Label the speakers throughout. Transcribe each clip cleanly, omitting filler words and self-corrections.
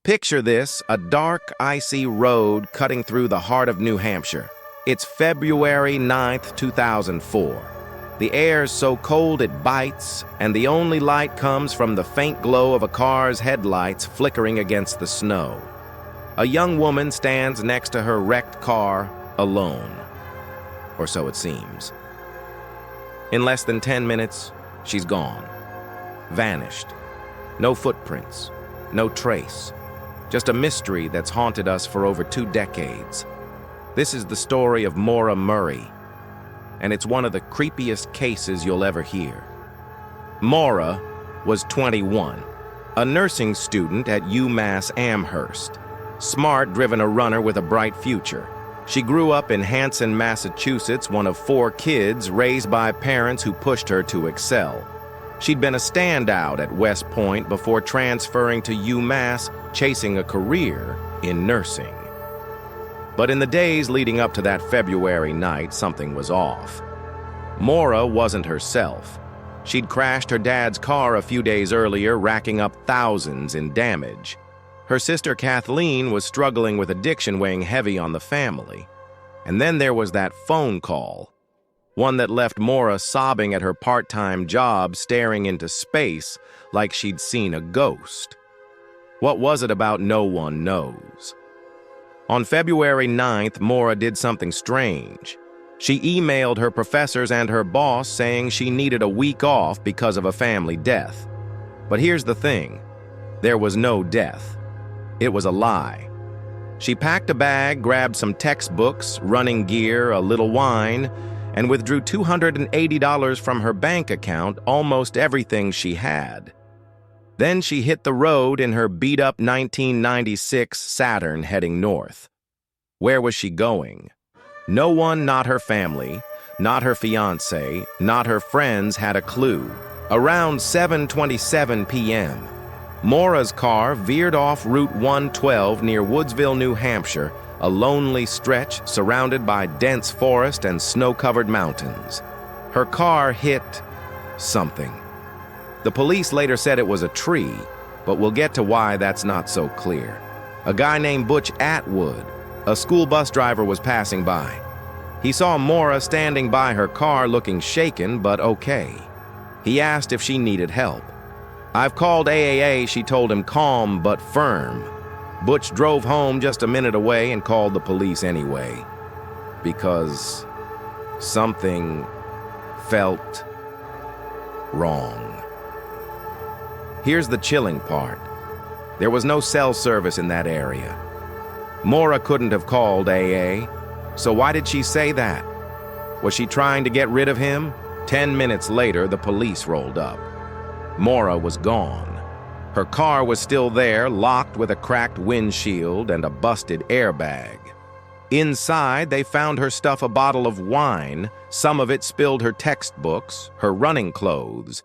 Speaker 1: Picture this, a dark, icy road cutting through the heart of New Hampshire. It's February 9th, 2004. The air's so cold it bites, and the only light comes from the faint glow of a car's headlights flickering against the snow. A young woman stands next to her wrecked car, alone. Or so it seems. In less than 10 minutes, she's gone. Vanished. No footprints. No trace. Just a mystery that's haunted us for over 2 decades. This is the story of Maura Murray, and it's one of the creepiest cases you'll ever hear. Maura was 21, a nursing student at UMass Amherst. Smart, driven a runner with a bright future. She grew up in Hanson, Massachusetts, one of 4 kids raised by parents who pushed her to excel. She'd been a standout at West Point before transferring to UMass, chasing a career in nursing. But in the days leading up to that February night, something was off. Maura wasn't herself. She'd crashed her dad's car a few days earlier, racking up thousands in damage. Her sister Kathleen was struggling with addiction weighing heavy on the family. And then there was that phone call. One that left Maura sobbing at her part-time job, staring into space like she'd seen a ghost. What was it about? No one knows. On February 9th, Maura did something strange. She emailed her professors and her boss saying she needed a week off because of a family death. But here's the thing. There was no death. It was a lie. She packed a bag, grabbed some textbooks, running gear, a little wine, and withdrew $280 from her bank account, almost everything she had. Then she hit the road in her beat-up 1996 Saturn heading north. Where was she going? No one, not her family, not her fiancé, not her friends had a clue. Around 7:27 p.m., Maura's car veered off Route 112 near Woodsville, New Hampshire, a lonely stretch surrounded by dense forest and snow-covered mountains. Her car hit something. The police later said it was a tree, but we'll get to why that's not so clear. A guy named Butch Atwood, a school bus driver, was passing by. He saw Maura standing by her car looking shaken but okay. He asked if she needed help. "I've called AAA," she told him, calm but firm. Butch drove home just a minute away and called the police anyway, because something felt wrong. Here's the chilling part. There was no cell service in that area. Maura couldn't have called AA, so why did she say that? Was she trying to get rid of him? 10 minutes later, the police rolled up. Maura was gone. Her car was still there, locked with a cracked windshield and a busted airbag. Inside, they found her stuff a bottle of wine. Some of it spilled her textbooks, her running clothes.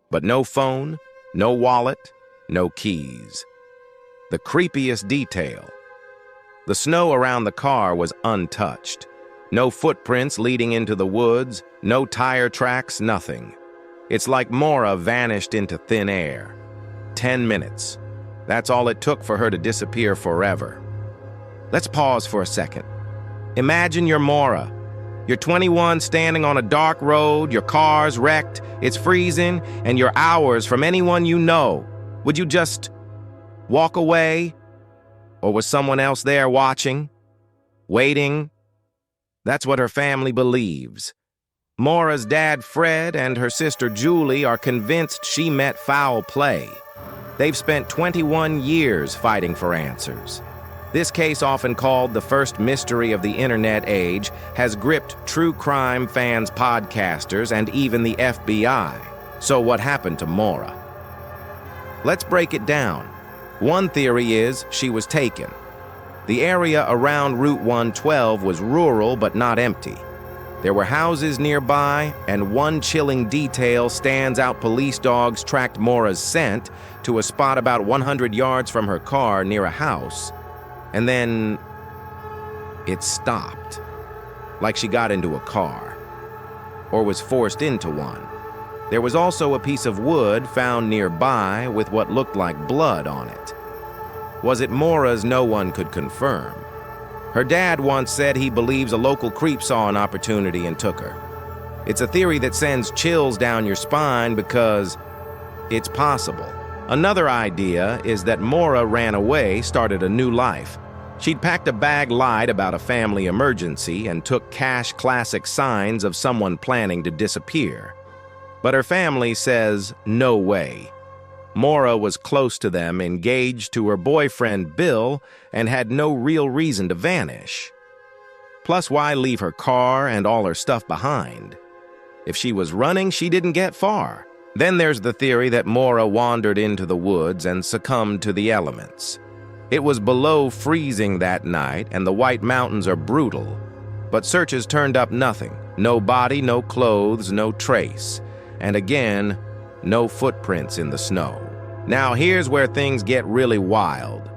Speaker 1: But no phone, no wallet, no keys. The creepiest detail. The snow around the car was untouched. No footprints leading into the woods, no tire tracks, nothing. It's like Maura vanished into thin air. 10 minutes. That's all it took for her to disappear forever. Let's pause for a second. Imagine you're Maura. You're 21, standing on a dark road, your car's wrecked, it's freezing, and you're hours from anyone you know. Would you just walk away? Or was someone else there watching? Waiting? That's what her family believes. Maura's dad, Fred, and her sister, Julie, are convinced she met foul play. They've spent 21 years fighting for answers. This case, often called the first mystery of the internet age, has gripped true crime fans, podcasters, and even the FBI. So what happened to Maura? Let's break it down. One theory is she was taken. The area around Route 112 was rural but not empty. There were houses nearby, and one chilling detail stands out. Police dogs tracked Maura's scent to a spot about 100 yards from her car near a house. And then it stopped, like she got into a car, or was forced into one. There was also a piece of wood found nearby with what looked like blood on it. Was it Maura's? No one could confirm. Her dad once said he believes a local creep saw an opportunity and took her. It's a theory that sends chills down your spine because it's possible. Another idea is that Maura ran away, started a new life. She'd packed a bag, lied about a family emergency, and took cash classic signs of someone planning to disappear. But her family says no way. Maura was close to them, engaged to her boyfriend Bill, and had no real reason to vanish. Plus, why leave her car and all her stuff behind? If she was running, she didn't get far. Then there's the theory that Maura wandered into the woods and succumbed to the elements. It was below freezing that night, and the White Mountains are brutal. But searches turned up nothing. No body, no clothes, no trace. And again, no footprints in the snow. Now here's where things get really wild.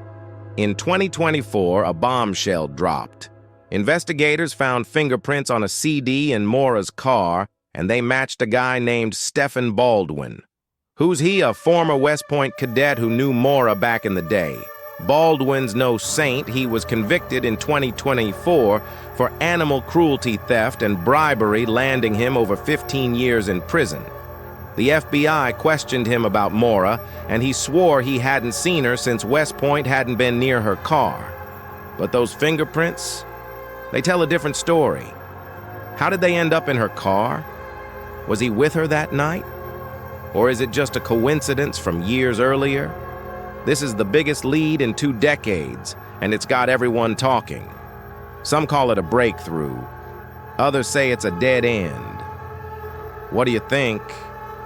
Speaker 1: In 2024, a bombshell dropped. Investigators found fingerprints on a CD in Maura's car, and they matched a guy named Stephen Baldwin. Who's he? A former West Point cadet who knew Maura back in the day. Baldwin's no saint. He was convicted in 2024 for animal cruelty theft and bribery, landing him over 15 years in prison. The FBI questioned him about Maura, and he swore he hadn't seen her since West Point hadn't been near her car. But those fingerprints, they tell a different story. How did they end up in her car? Was he with her that night? Or is it just a coincidence from years earlier? This is the biggest lead in 2 decades, and it's got everyone talking. Some call it a breakthrough. Others say it's a dead end. What do you think?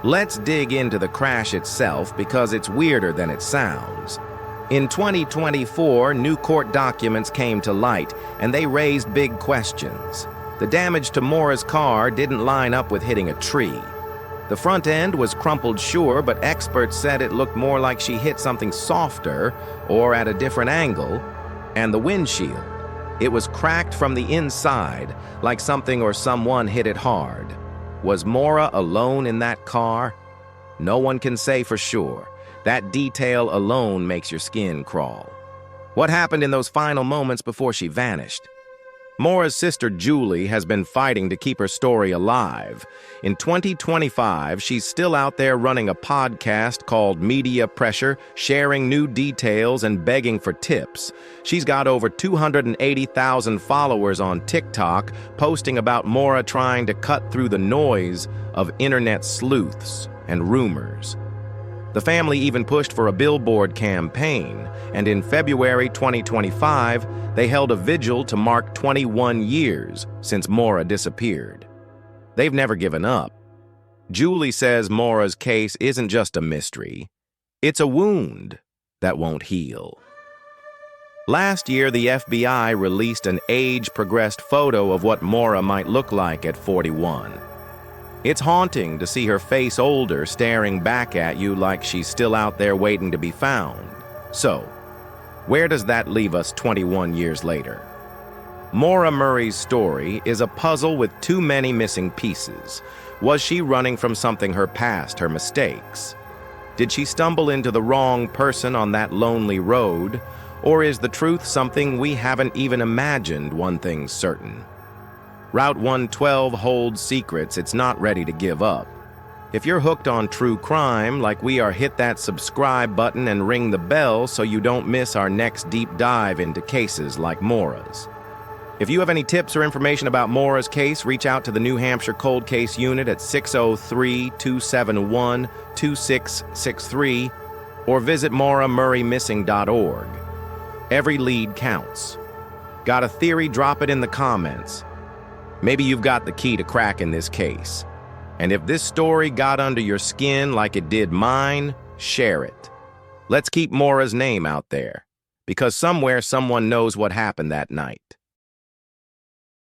Speaker 1: Let's dig into the crash itself because it's weirder than it sounds. In 2024, new court documents came to light, and they raised big questions. The damage to Maura's car didn't line up with hitting a tree. The front end was crumpled, sure, but experts said it looked more like she hit something softer or at a different angle. And the windshield, it was cracked from the inside, like something or someone hit it hard. Was Maura alone in that car? No one can say for sure. That detail alone makes your skin crawl. What happened in those final moments before she vanished? Maura's sister Julie has been fighting to keep her story alive. In 2025, she's still out there running a podcast called Media Pressure, sharing new details and begging for tips. She's got over 280,000 followers on TikTok, posting about Maura trying to cut through the noise of internet sleuths and rumors. The family even pushed for a billboard campaign, and in February 2025, they held a vigil to mark 21 years since Maura disappeared. They've never given up. Julie says Maura's case isn't just a mystery. It's a wound that won't heal. Last year, the FBI released an age-progressed photo of what Maura might look like at 41. It's haunting to see her face older, staring back at you like she's still out there waiting to be found. So, where does that leave us 21 years later? Maura Murray's story is a puzzle with too many missing pieces. Was she running from something, her past, her mistakes? Did she stumble into the wrong person on that lonely road? Or is the truth something we haven't even imagined? One thing's certain. Route 112 holds secrets it's not ready to give up. If you're hooked on true crime like we are, hit that subscribe button and ring the bell so you don't miss our next deep dive into cases like Maura's. If you have any tips or information about Maura's case, reach out to the New Hampshire Cold Case Unit at 603-271-2663 or visit MauraMurrayMissing.org. Every lead counts. Got a theory? Drop it in the comments. Maybe you've got the key to cracking this case. And if this story got under your skin like it did mine, share it. Let's keep Maura's name out there, because somewhere someone knows what happened that night.